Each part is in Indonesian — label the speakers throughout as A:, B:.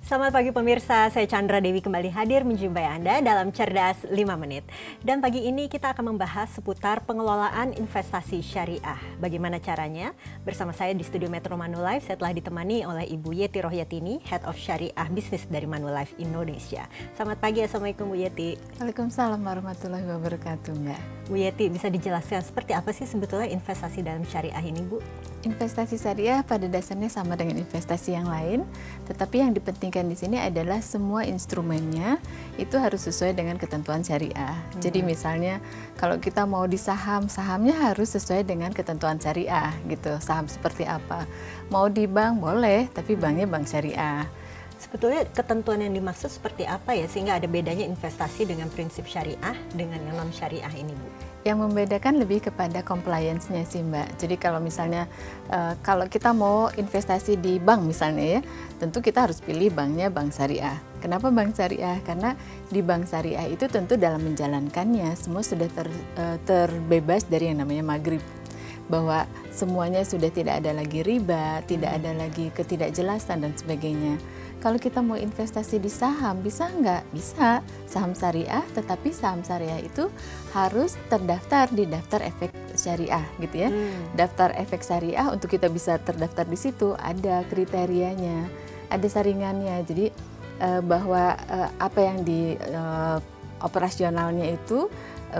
A: Selamat pagi pemirsa, saya Chandra Dewi kembali hadir menjumpai Anda dalam Cerdas 5 Menit. Dan pagi ini kita akan membahas seputar pengelolaan investasi syariah. Bagaimana caranya? Bersama saya di studio Metro Manulife, saya telah ditemani oleh Ibu Yeti Rohyatini, Head of Syariah Business dari Manulife Indonesia. Selamat pagi, Assalamualaikum Bu Yeti.
B: Waalaikumsalam warahmatullahi wabarakatuh, Mbak.
A: Bu Yeti, bisa dijelaskan seperti apa sih sebetulnya investasi dalam syariah ini, Bu?
B: Investasi syariah pada dasarnya sama dengan investasi yang lain, tetapi yang dipentingkan di sini adalah semua instrumennya itu harus sesuai dengan ketentuan syariah. Jadi misalnya kalau kita mau di saham, sahamnya harus sesuai dengan ketentuan syariah gitu. Saham seperti apa? Mau di bank boleh, tapi banknya bank syariah.
A: Sebetulnya ketentuan yang dimaksud seperti apa ya sehingga ada bedanya investasi dengan prinsip syariah dengan yang non syariah ini, Bu?
B: Yang membedakan lebih kepada compliance-nya sih, Mbak. Jadi kalau misalnya kalau kita mau investasi di bank misalnya ya, tentu kita harus pilih banknya bank syariah. Kenapa bank syariah? Karena di bank syariah itu tentu dalam menjalankannya semua sudah terbebas dari yang namanya maghrib. Bahwa semuanya sudah tidak ada lagi riba, tidak ada lagi ketidakjelasan dan sebagainya. Kalau kita mau investasi di saham, bisa nggak? Bisa, saham syariah, tetapi saham syariah itu harus terdaftar di daftar efek syariah gitu ya. Daftar efek syariah untuk kita bisa terdaftar di situ ada kriterianya, ada saringannya. Jadi bahwa apa yang di operasionalnya itu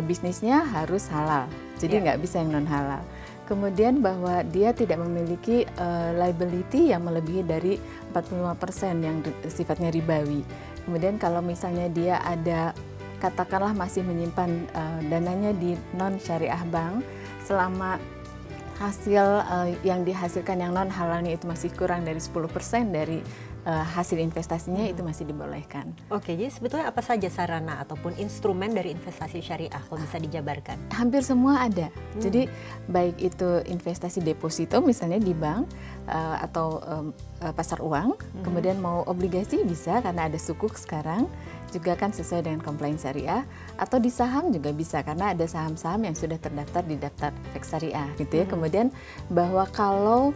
B: bisnisnya harus halal, jadi nggak bisa yang non halal. Kemudian bahwa dia tidak memiliki liability yang melebihi dari 45% yang sifatnya ribawi. Kemudian kalau misalnya dia ada, katakanlah masih menyimpan dananya di non syariah bank, selama hasil yang dihasilkan yang non halalnya itu masih kurang dari 10% dari hasil investasinya itu masih dibolehkan.
A: Oke, jadi sebetulnya apa saja sarana ataupun instrumen dari investasi syariah kalau bisa dijabarkan?
B: Hampir semua ada. Jadi baik itu investasi deposito misalnya di bank atau pasar uang, kemudian mau obligasi bisa karena ada sukuk sekarang, juga kan sesuai dengan compliance syariah, atau di saham juga bisa karena ada saham-saham yang sudah terdaftar di daftar efek syariah gitu ya. Kemudian bahwa kalau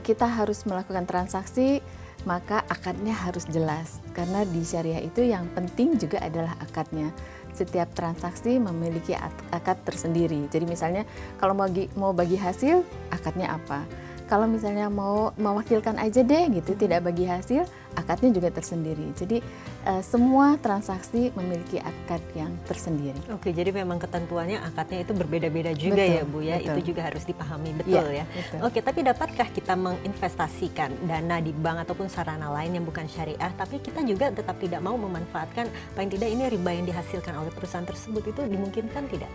B: kita harus melakukan transaksi maka akadnya harus jelas, karena di syariah itu yang penting juga adalah akadnya. Setiap transaksi memiliki akad tersendiri. Jadi misalnya kalau mau bagi hasil, akadnya apa? Kalau misalnya mau mewakilkan aja deh gitu, tidak bagi hasil, akadnya juga tersendiri. Jadi semua transaksi memiliki akad yang tersendiri.
A: Oke, jadi memang ketentuannya akadnya itu berbeda-beda juga, betul, ya Bu ya, betul. Itu juga harus dipahami betul ya. Betul. Oke, tapi dapatkah kita menginvestasikan dana di bank ataupun sarana lain yang bukan syariah, tapi kita juga tetap tidak mau memanfaatkan, paling tidak ini riba yang dihasilkan oleh perusahaan tersebut itu dimungkinkan tidak?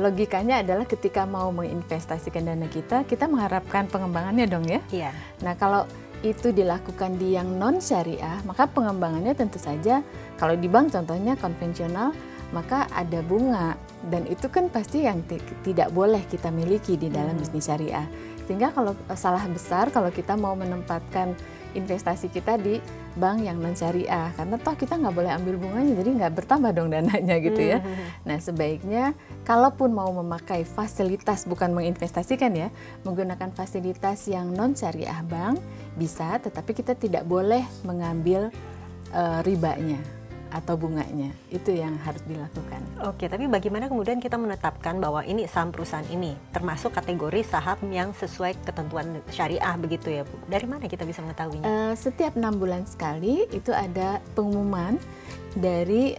B: Logikanya adalah ketika mau menginvestasikan dana kita mengharapkan pengembangannya dong ya.
A: Iya.
B: Nah kalau itu dilakukan di yang non syariah, maka pengembangannya tentu saja kalau di bank contohnya konvensional, maka ada bunga dan itu kan pasti yang tidak boleh kita miliki di dalam bisnis syariah. Sehingga kalau salah besar kalau kita mau menempatkan investasi kita di bank yang non syariah, karena toh kita nggak boleh ambil bunganya, jadi nggak bertambah dong dananya gitu ya. Nah sebaiknya kalaupun mau memakai fasilitas, bukan menginvestasikan ya, menggunakan fasilitas yang non syariah bank bisa, tetapi kita tidak boleh mengambil ribanya atau bunganya, itu yang harus dilakukan.
A: Oke, tapi bagaimana kemudian kita menetapkan bahwa ini saham perusahaan ini termasuk kategori saham yang sesuai ketentuan syariah begitu ya Bu? Dari mana kita bisa mengetahuinya?
B: Setiap 6 bulan sekali itu ada pengumuman dari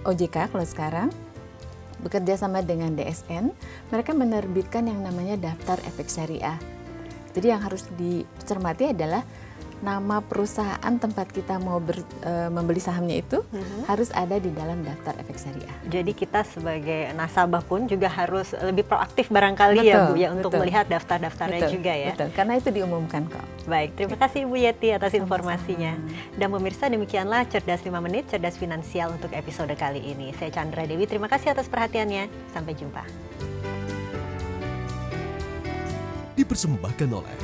B: OJK kalau sekarang, bekerja sama dengan DSN, mereka menerbitkan yang namanya daftar efek syariah. Jadi yang harus dicermati adalah nama perusahaan tempat kita mau membeli sahamnya itu harus ada di dalam daftar efek syariah.
A: Jadi kita sebagai nasabah pun juga harus lebih proaktif barangkali, betul, ya Bu ya, untuk melihat daftar-daftarnya juga ya.
B: Betul, karena itu diumumkan kok.
A: Baik, terima kasih Bu Yeti atas informasinya. Dan pemirsa, demikianlah Cerdas 5 Menit, Cerdas Finansial untuk episode kali ini. Saya Chandra Dewi, terima kasih atas perhatiannya. Sampai jumpa.
C: Dipersembahkan oleh